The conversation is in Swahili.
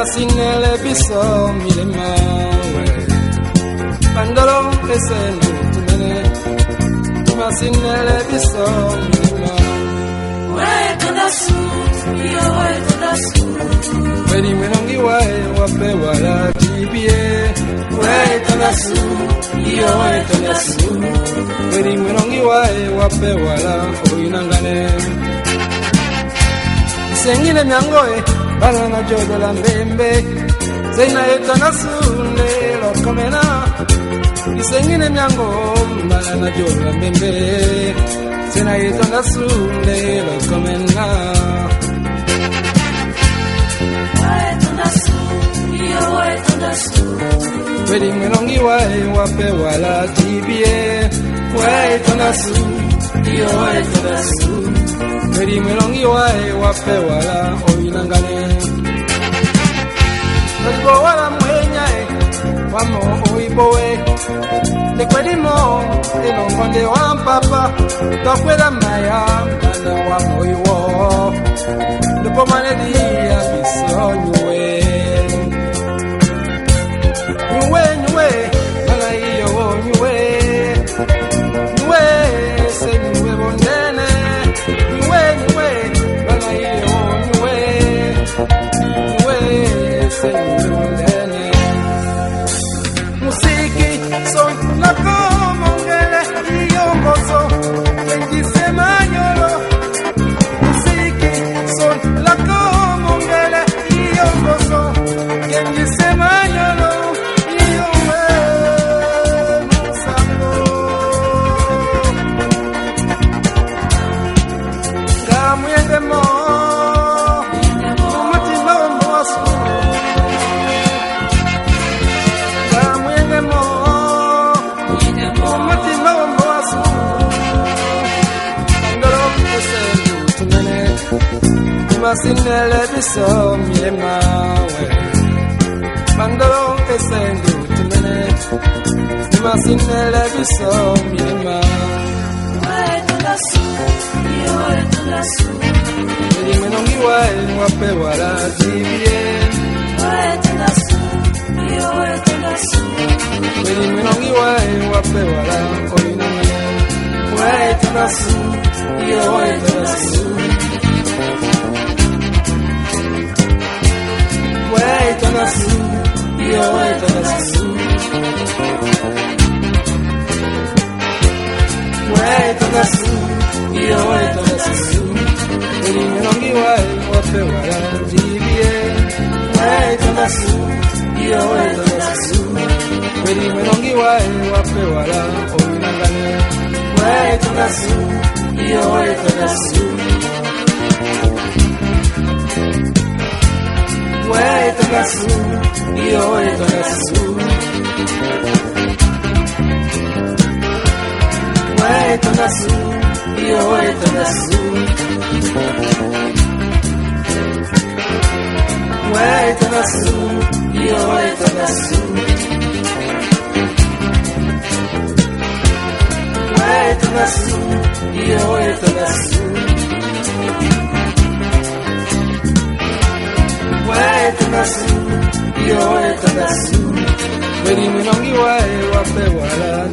Masinele biso milema we Pandolo esenu tumene Masinele biso milema we tonasu yo we tonasu Wedi menongi wae wape wala tibie we tonasu yo we tonasu Wedi menongi wae wape wala oinangane Sengile miangoe Bana na jodo la mbembe Zeina yeta na sune lokomena Isengine miango Bana na jodo la mbembe Zeina yeta na sune lokomena Waeto nasu, iyo waeto nasu Wedi mwenongi wae wape wala tibie Waeto nasu, iyo waeto nasu Wedi mwenongi wae wape wala oinangane Nadibo wala mwenyae Wamo oiboe Nekwedimo Enongonde wampapa Tokwela maya Mana wamo iwo Nupo manedia Biso nyue Nyue Mana iyo nyue Nyue Se nyue bondene Nyue Mana iyo nyue Nyue Se nyue bondene Musiki son la comongele iyo mozo Benjise manyolo Musiki son la comongele iyo mozo Benjise manyolo iyo musamo Gamuyende mo Mumatima mwasu Masinele biso milema we Mandolo esendu tumene Masinele biso milema Waeto nasu, iyo waeto nasu Wedi menongi wae wape wala tibie Waeto nasu, iyo waeto nasu Wedi menongi wae wape wala oinamene Waeto nasu, iyo waeto nasu Waeto nasu, iyo waeto nasu Waeto nasu, iyo waeto nasu Wedi menongi wae wape wala tibie Waeto nasu, iyo waeto nasu Wedi menongi wae wape wala oinangane Waeto nasu, iyo waeto nasu Waeto nasu, iyo waeto nasu Waeto nasu, iyo waeto nasu Waeto nasu, iyo waeto nasu Waeto nasu, iyo waeto nasu Waeto nasu, iyo waeto nasu Wedi menongi wae wape wala